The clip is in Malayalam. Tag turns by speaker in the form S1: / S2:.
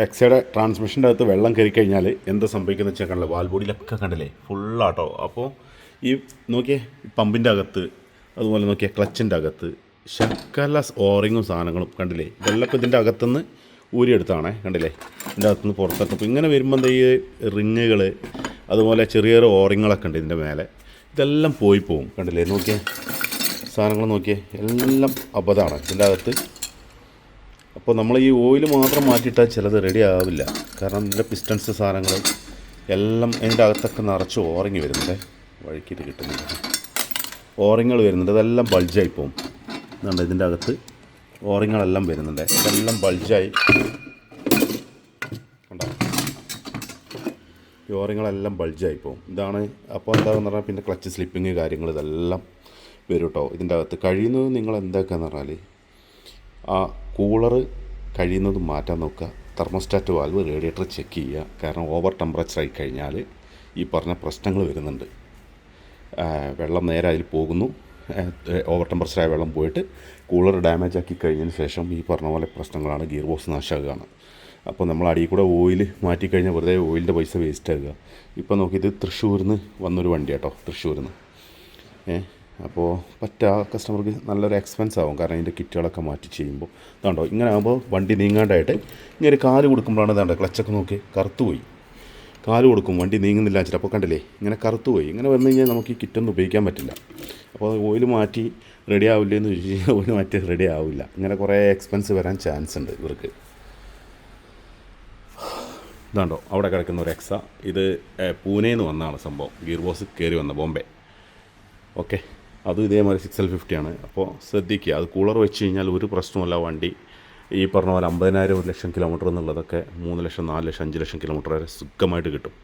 S1: എക്സയുടെ ട്രാൻസ്മിഷൻ്റെ അകത്ത് വെള്ളം കയറി കഴിഞ്ഞാൽ എന്താ സംഭവിക്കുന്നത് വെച്ചാൽ കണ്ടില്ലേ, വാൽ ബോഡിയിലൊക്കെ കണ്ടില്ലേ ഫുള്ളാട്ടോ. അപ്പോൾ ഈ നോക്കിയേ പമ്പിൻ്റെ അകത്ത്, അതുപോലെ നോക്കിയാൽ ക്ലച്ചിൻ്റെ അകത്ത് ശക്കല ഓറിങ്ങും സാധനങ്ങളും കണ്ടില്ലേ, വെള്ളമൊക്കെ ഇതിൻ്റെ അകത്തുനിന്ന് ഊരിയെടുത്താണേ, കണ്ടില്ലേ, ഇതിൻ്റെ അകത്തുനിന്ന് പുറത്തെത്തും. ഇങ്ങനെ വരുമ്പോൾ എന്താ ഈ റിങ്ങുകൾ, അതുപോലെ ചെറിയ ചെറിയ ഓറിങ്ങളൊക്കെ ഉണ്ട് ഇതിൻ്റെ മേലെ, ഇതെല്ലാം പോയി പോവും. കണ്ടില്ലേ, നോക്കിയേ സാധനങ്ങൾ നോക്കിയേ, എല്ലാം അബദ്ധമാണ് ഇതിൻ്റെ അകത്ത്. അപ്പോൾ നമ്മൾ ഈ ഓയിൽ മാത്രം മാറ്റിയിട്ടാൽ ചിലത് റെഡി ആവില്ല. കാരണം ഇതിൻ്റെ പിസ്റ്റൺസ് സാധനങ്ങൾ എല്ലാം അതിൻ്റെ അകത്തൊക്കെ നിറച്ച് ഓറിങ് വരുന്നുണ്ട്, വഴുക്കിയിട്ട് കിട്ടുന്നുണ്ട്, ഓറിങ്ങൾ വരുന്നുണ്ട്, അതെല്ലാം ബൾജായി പോകും. ഇതുണ്ട് ഇതിൻ്റെ അകത്ത് ഓറിങ്ങളെല്ലാം വരുന്നുണ്ട്, ഇതെല്ലാം ബൾജായി കണ്ടോ, ഈ ഓറിങ്ങളെല്ലാം ബൾജായി പോകും. ഇതാണ് അപ്പോൾ എന്താണെന്ന് പറഞ്ഞാൽ പിന്നെ ക്ലച്ച് സ്ലിപ്പിങ് കാര്യങ്ങൾ ഇതെല്ലാം വരും കേട്ടോ. ഇതിൻ്റെ അകത്ത് കഴിയുന്നത് നിങ്ങൾ എന്താക്കാന്ന് പറഞ്ഞാൽ ആ കൂളർ കഴിയുന്നത് മാറ്റാൻ നോക്കുക, തെർമോസ്റ്റാറ്റ് വാൽവ് റേഡിയേറ്റർ ചെക്ക് ചെയ്യുക. കാരണം ഓവർ ടെമ്പറേച്ചർ ആയി കഴിഞ്ഞാൽ ഈ പറഞ്ഞ പ്രശ്നങ്ങൾ വരുന്നുണ്ട്. വെള്ളം നേരെ അതിൽ പോകുന്നു, ഓവർ ടെമ്പറേച്ചറായ വെള്ളം പോയിട്ട് കൂളർ ഡാമേജ് ആക്കി കഴിഞ്ഞതിന് ശേഷം ഈ പറഞ്ഞ പോലെ പ്രശ്നങ്ങളാണ്, ഗിയർ ബോക്സ് നാശമാകുകയാണ്. അപ്പോൾ നമ്മൾ അടിയിൽ കൂടെ ഓയിൽ മാറ്റിക്കഴിഞ്ഞാൽ വെറുതെ ഓയിലിൻ്റെ പൈസ വേസ്റ്റ് ആകുക. ഇപ്പോൾ നോക്കിയത് തൃശ്ശൂരിൽ നിന്ന് വന്നൊരു വണ്ടി കേട്ടോ, തൃശ്ശൂരിൽ നിന്ന്. അപ്പോൾ കസ്റ്റമർക്ക് നല്ലൊരു എക്സ്പെൻസ് ആവും, കാരണം അതിൻ്റെ കിറ്റുകളൊക്കെ മാറ്റി ചെയ്യുമ്പോൾ. ഇതാണ്ടോ ഇങ്ങനെ ആകുമ്പോൾ വണ്ടി നീങ്ങാണ്ടായിട്ട് ഇങ്ങനെ കാല് കൊടുക്കുമ്പോഴാണ് ഇതാണ്ടോ ക്ലച്ചൊക്കെ നോക്കി കറുത്തുപോയി, കാല് കൊടുക്കും വണ്ടി നീങ്ങുന്നില്ല വെച്ചിട്ട്. അപ്പോൾ കണ്ടില്ലേ ഇങ്ങനെ കറുത്തുപോയി. ഇങ്ങനെ വന്നു കഴിഞ്ഞാൽ നമുക്ക് ഈ കിറ്റൊന്നും ഉപയോഗിക്കാൻ പറ്റില്ല. അപ്പോൾ ഓയിൽ മാറ്റി റെഡി ആവില്ല എന്ന് ചോദിച്ചു കഴിഞ്ഞാൽ ഓയിൽ മാറ്റി റെഡി ആവില്ല. ഇങ്ങനെ കുറേ എക്സ്പെൻസ് വരാൻ ചാൻസ് ഉണ്ട് ഇവർക്ക്. ഇതാണ്ടോ അവിടെ കിടക്കുന്ന ഒരു എക്സ, ഇത് പൂനെയിൽ നിന്ന് വന്നതാണ് സംഭവം, ഗിയർ ബോക്സ് കയറി വന്ന ബോംബെ. ഓക്കെ, അതും ഇതേമാതിരി 6L50 ആണ്. അപ്പോൾ ശ്രദ്ധിക്കുക, അത് കൂളർ വെച്ച് കഴിഞ്ഞാൽ ഒരു പ്രശ്നമല്ല. വണ്ടി ഈ പറഞ്ഞ പോലെ 50,000 1 ലക്ഷം കിലോമീറ്റർ എന്നുള്ളതൊക്കെ 3 ലക്ഷം 4 ലക്ഷം 5 ലക്ഷം കിലോമീറ്റർ വരെ സുഖമായിട്ട് കിട്ടും.